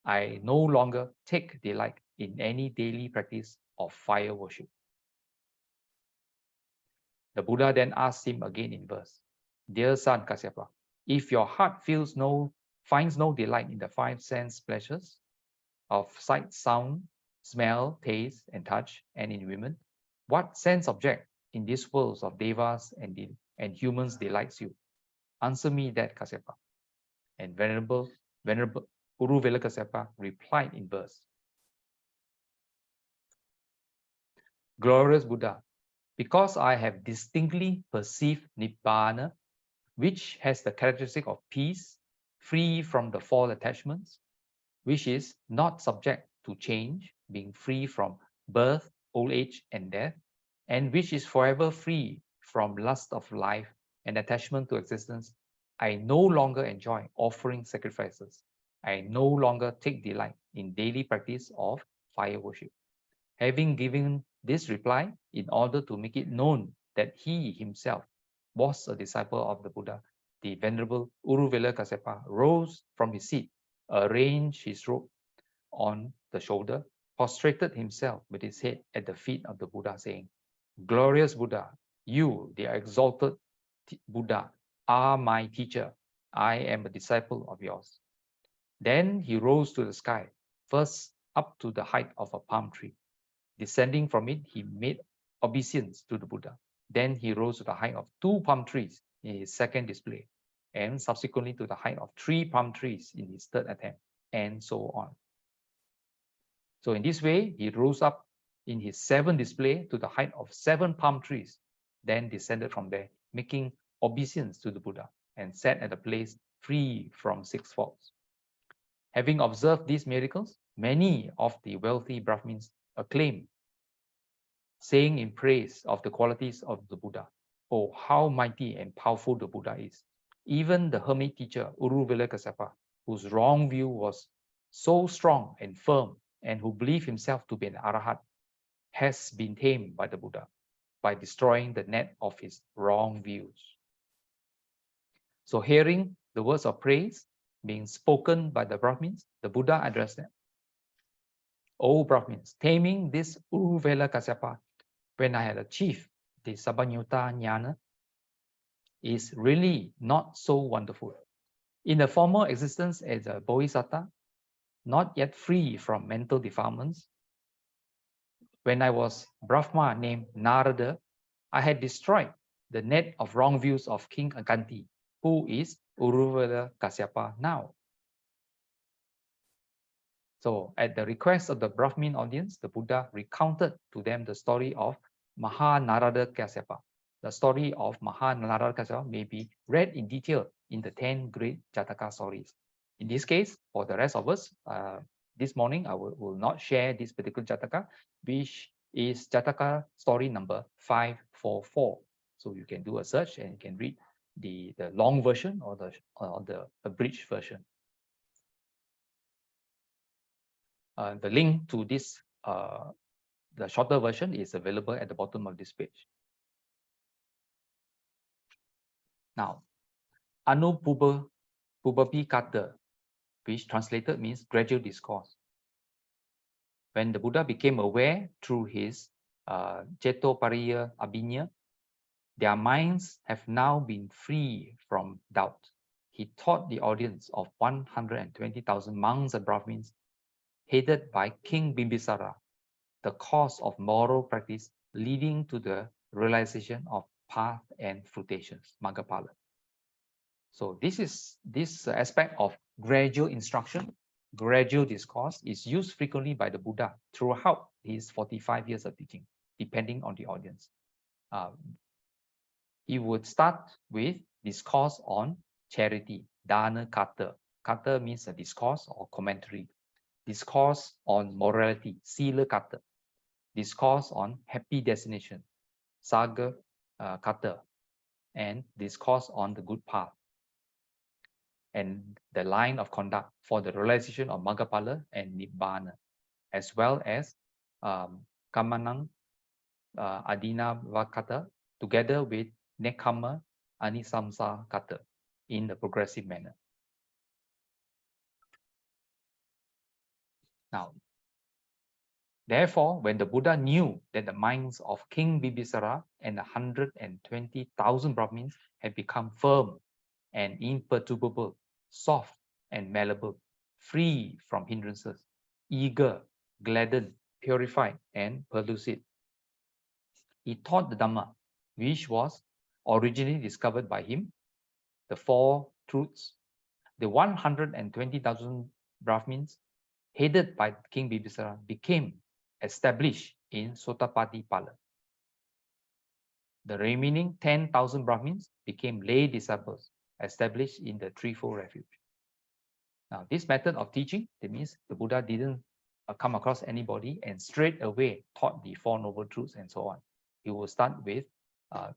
I no longer take delight in any daily practice of fire worship. The Buddha then asked him again in verse, Dear son Kasyapa, if your heart finds no delight in the 5 sense pleasures of sight, sound, smell, taste, and touch, and in women, what sense object in these worlds of devas and humans delights you? Answer me that, Kasyapa. And Venerable 𝓤𝓷𝓲𝓷 Kasyapa replied in verse, Glorious Buddha, because I have distinctly perceived Nibbana, which has the characteristic of peace, free from the 4 attachments, which is not subject to change, being free from birth, old age, and death, and which is forever free from lust of life and attachment to existence, I no longer enjoy offering sacrifices. I no longer take delight in daily practice of fire worship. Having given this reply in order to make it known that he himself was a disciple of the Buddha, the Venerable 𝓤𝓷𝓲𝓷 Kasyapa rose from his seat, arranged his robe on the shoulder, prostrated himself with his head at the feet of the Buddha, saying, Glorious Buddha, you, the exalted Buddha, are my teacher. I am a disciple of yours. Then he rose to the sky, first up to the height of a palm tree. Descending from it, he made obeisance to the Buddha. Then he rose to the height of 2 palm trees in his second display, and subsequently to the height of 3 palm trees in his third attempt, and so on. So in this way, he rose up in his 7th display to the height of 7 palm trees, then descended from there, making obeisance to the Buddha, and sat at a place free from 6 faults. Having observed these miracles, many of the wealthy Brahmins acclaimed, saying in praise of the qualities of the Buddha, oh, how mighty and powerful the Buddha is. Even the hermit teacher, 𝓤𝓷𝓲𝓷 Kasyapa, whose wrong view was so strong and firm, and who believed himself to be an arahat, has been tamed by the Buddha by destroying the net of his wrong views. So hearing the words of praise being spoken by the Brahmins, the Buddha addressed them. O Brahmins, taming this 𝓤𝓷𝓲𝓷 Kasyapa, when I had achieved the Sabanyutta Jnana, is really not so wonderful. In the former existence as a Bodhisattva, not yet free from mental defilements, when I was Brahma named 𝓟𝓷𝓷, I had destroyed the net of wrong views of King Akanti, who is 𝓤𝓷𝓲𝓷 Kasyapa now. So at the request of the Brahmin audience, the Buddha recounted to them the story of 𝓚 Kasyapa. The story of 𝓚 Kasyapa may be read in detail in the 10 great Jataka stories. In this case, for the rest of us, this morning I will not share this particular Jataka, which is Jataka story number 544. So you can do a search and you can read the long version or the abridged version. The link to this, the shorter version, is available at the bottom of this page. Now, 𝓼𝓾𝓷𝓵, which translated means gradual discourse. When the Buddha became aware through his Cetopariya Abhinya, their minds have now been free from doubt. He taught the audience of 120,000 monks and Brahmins, headed by King Bimbisara, the course of moral practice leading to the realization of path and fruitations, Maggaphala. So this aspect of gradual instruction, gradual discourse, is used frequently by the Buddha throughout his 45 years of teaching, depending on the audience. He would start with discourse on charity, 𝓚𝓾𝓷𝓭𝓪, Kata means a discourse or commentary. Discourse on morality, 𝓤𝓾𝓷𝓷𝓷. Discourse on happy destination, 𝓟𝓾𝓷𝓲𝓪. And discourse on the good path. And the line of conduct for the realization of Maggaphala and Nibbana, as well as Kammanang Adinavakata, together with Nekkhamma Anisamsakata in the progressive manner. Now, therefore, when the Buddha knew that the minds of King Bibisara and 120,000 Brahmins had become firm and imperturbable, soft and malleable, free from hindrances, eager, gladdened, purified, and pellucid, he taught the Dhamma, which was originally discovered by him, the four truths. The 120,000 Brahmins, headed by King Bibisara, became established in Sotapadipala. The remaining 10,000 Brahmins became lay disciples, established in the threefold refuge. Now, this method of teaching, that means the Buddha didn't come across anybody and straight away taught the Four Noble Truths and so on. He will start with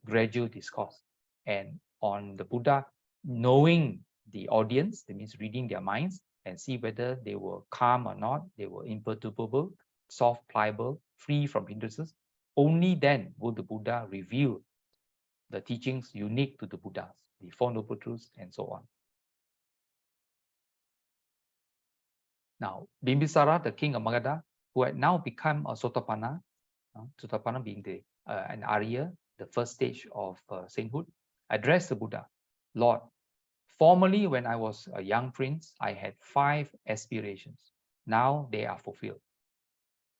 gradual discourse. And on the Buddha knowing the audience, that means reading their minds and see whether they were calm or not, they were imperturbable, soft, pliable, free from hindrances, only then would the Buddha reveal the teachings unique to the Buddhas, the Four Noble Truths and so on. Now, Bimbisara, the king of Magadha, who had now become a Sotapanna, Sotapanna being an Arya, the first stage of sainthood, addressed the Buddha, Lord, formerly when I was a young prince, I had 5 aspirations. Now they are fulfilled.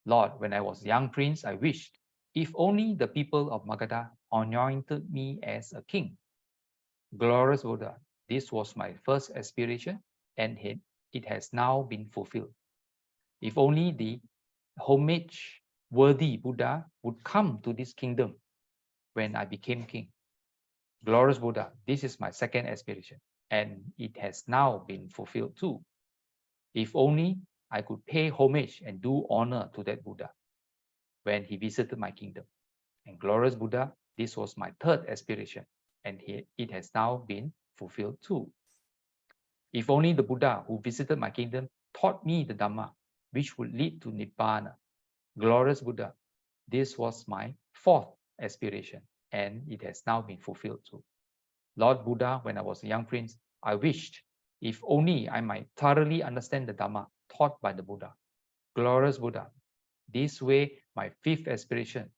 Lord, when I was a young prince, I wished, if only the people of Magadha anointed me as a king. Glorious Buddha, this was my first aspiration, and it has now been fulfilled. If only the homage-worthy Buddha would come to this kingdom when I became king. Glorious Buddha, this is my second aspiration, and it has now been fulfilled too. If only I could pay homage and do honor to that Buddha when he visited my kingdom. And glorious Buddha, this was my third aspiration, and it has now been fulfilled too. If only the Buddha who visited my kingdom taught me the Dhamma, which would lead to Nibbana. Glorious Buddha, this was my fourth aspiration, and it has now been fulfilled too. Lord Buddha, when I was a young prince, I wished, if only I might thoroughly understand the Dhamma taught by the Buddha. Glorious Buddha, this way my fifth aspiration,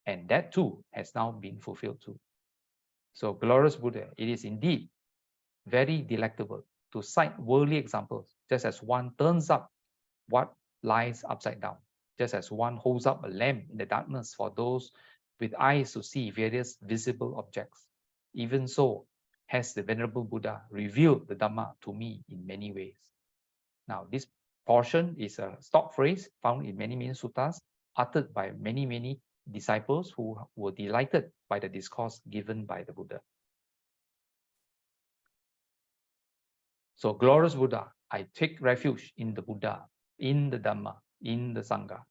and that too has now been fulfilled too. So, glorious Buddha, it is indeed very delectable to cite worldly examples, just as one turns up what lies upside down, just as one holds up a lamp in the darkness for those with eyes to see various visible objects. Even so has the Venerable Buddha revealed the Dhamma to me in many ways. Now, this portion is a stock phrase found in many suttas, uttered by many disciples who were delighted by the discourse given by the Buddha. So, glorious Buddha, I take refuge in the Buddha, in the Dhamma, in the Sangha.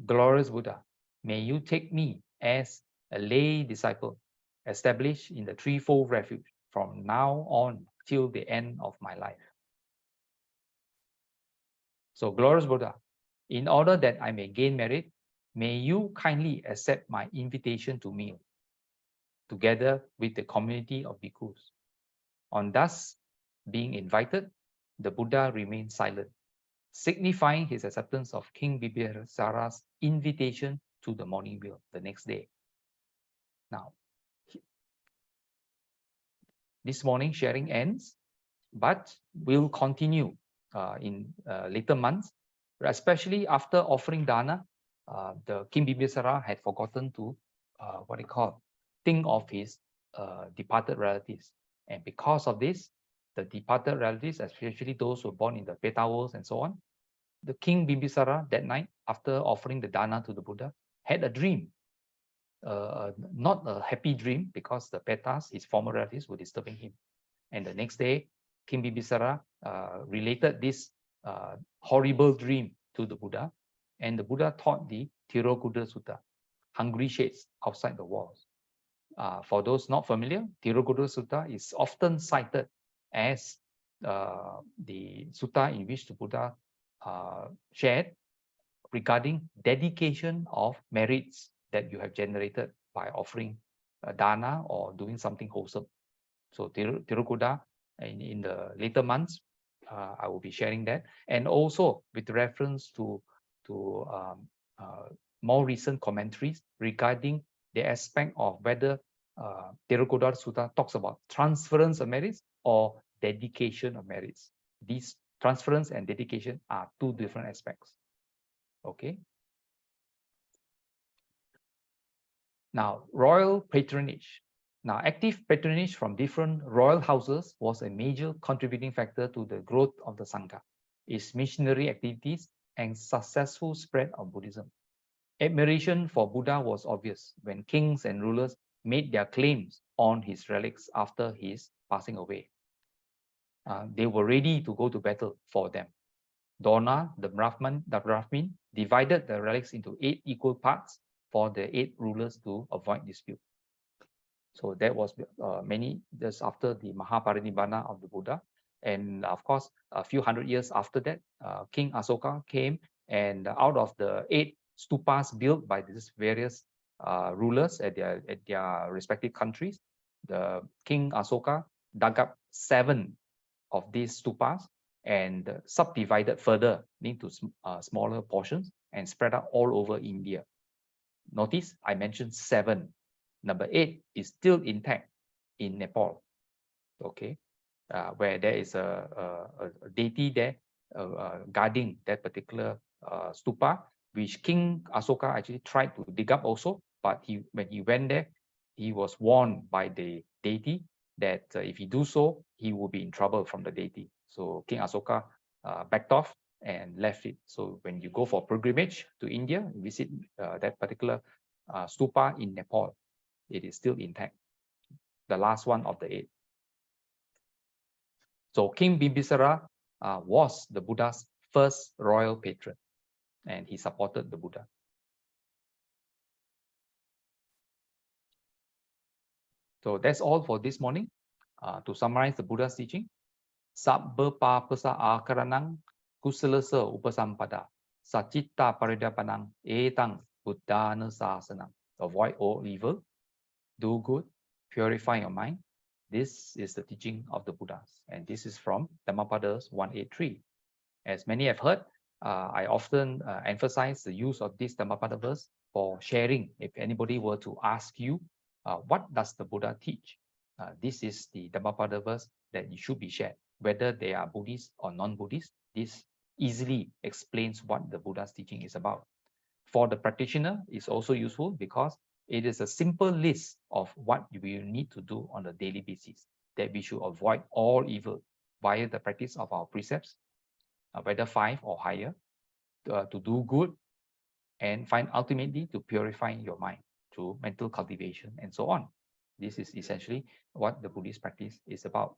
Glorious Buddha, may you take me as a lay disciple, established in the threefold refuge from now on till the end of my life. So, glorious Buddha, in order that I may gain merit, may you kindly accept my invitation to meal, together with the community of bhikkhus. On thus being invited, the Buddha remained silent, signifying his acceptance of King Bibisara's invitation to the morning meal the next day. Now, this morning sharing ends, but we'll continue in later months, especially after offering dana. The King Bibisara had forgotten to think of his departed relatives, and because of this, the departed relatives, especially those who were born in the Peta worlds and so on, the King Bibisara that night, after offering the dana to the Buddha, had a dream. Not a happy dream, because the Petas, his former relatives, were disturbing him. And the next day, King Bibisara related this horrible dream to the Buddha, and the Buddha taught the 𝓤𝓾𝓷𝓷𝓷, hungry shades outside the walls. For those not familiar, 𝓤𝓾𝓷𝓷𝓷 is often cited as the sutta in which the Buddha shared regarding dedication of merits that you have generated by offering dana or doing something wholesome. So 𝓤𝓾𝓷, in the later months, I will be sharing that, and also with reference to more recent commentaries regarding the aspect of whether 𝓤𝓾𝓷𝓷 talks about transference of merits or dedication of merits. These transference and dedication are two different aspects. Okay. Now, royal patronage. Now, active patronage from different royal houses was a major contributing factor to the growth of the Sangha, its missionary activities, and successful spread of Buddhism. Admiration for Buddha was obvious when kings and rulers made their claims on his relics after his passing away. They were ready to go to battle for them. Dona, the Brahmin, divided the relics into 8 equal parts for the 8 rulers to avoid dispute. So that was just after the Mahaparinibbana of the Buddha. And of course, a few hundred years after that, King Asoka came, and out of the 8 stupas built by these various rulers at their respective countries, the King Asoka dug up 7 of these stupas and subdivided further into smaller portions and spread out all over India. Notice I mentioned 7. Number 8 is still intact in Nepal, okay, where there is a deity there guarding that particular stupa, which King Asoka actually tried to dig up also, but when he went there, he was warned by the deity that if he do so, he will be in trouble from the deity. So King Asoka backed off and left it. So when you go for pilgrimage to India, visit that particular stupa in Nepal, it is still intact, the last one of the 8. So King Bibisara was the Buddha's first royal patron, and he supported the Buddha. So that's all for this morning. To summarize the Buddha's teaching, Sabba papasa akaranang kusalasa upasampada sacitta paridapanang etang buddhana sasanam. Avoid all evil, do good, purify your mind. This is the teaching of the Buddhas, and this is from Dhammapada 183. As many have heard, I often emphasize the use of this Dhammapada verse for sharing. If anybody were to ask you, what does the Buddha teach? This is the Dhammapada verse that you should be shared. Whether they are Buddhist or non-Buddhist, this easily explains what the Buddha's teaching is about. For the practitioner, it's also useful because it is a simple list of what we need to do on a daily basis, that we should avoid all evil via the practice of our precepts, whether 5 or higher, to do good, and ultimately to purify your mind through mental cultivation and so on. This is essentially what the Buddhist practice is about.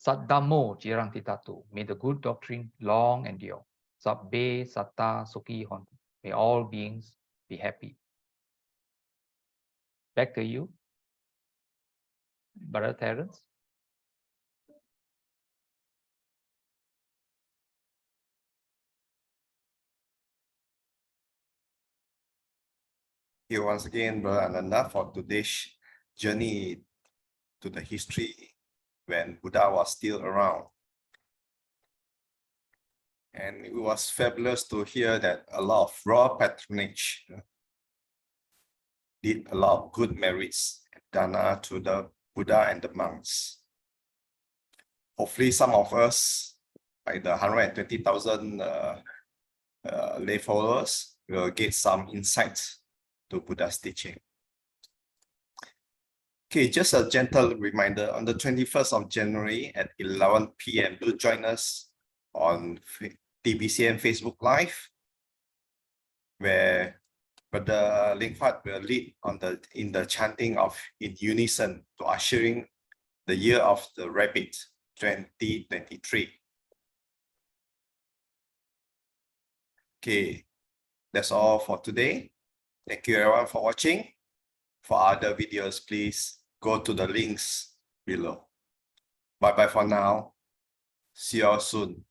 Saddhammo 𝓟𝓾𝓷𝓷𝓷. May the good doctrine long endure. Sabbe satta sukhi hontu. May all beings be happy. Back to you, Brother Terence. Thank you once again, Brother Ānanda, for today's journey to the history when Buddha was still around. And it was fabulous to hear that a lot of royal patronage did a lot of good merits dana to the Buddha and the monks. Hopefully some of us, like the 120,000 lay followers, will get some insights to Buddha's teaching. Okay, just a gentle reminder, on the 21st of January at 11 p.m, do join us on TBCM Facebook Live, where Brother 𝓤𝓾𝓷𝓷𝓷 will lead in the chanting of in unison to ushering the year of the rabbit 2023. Okay, that's all for today. Thank you everyone for watching. For other videos, please go to the links below. Bye bye for now. See you all soon.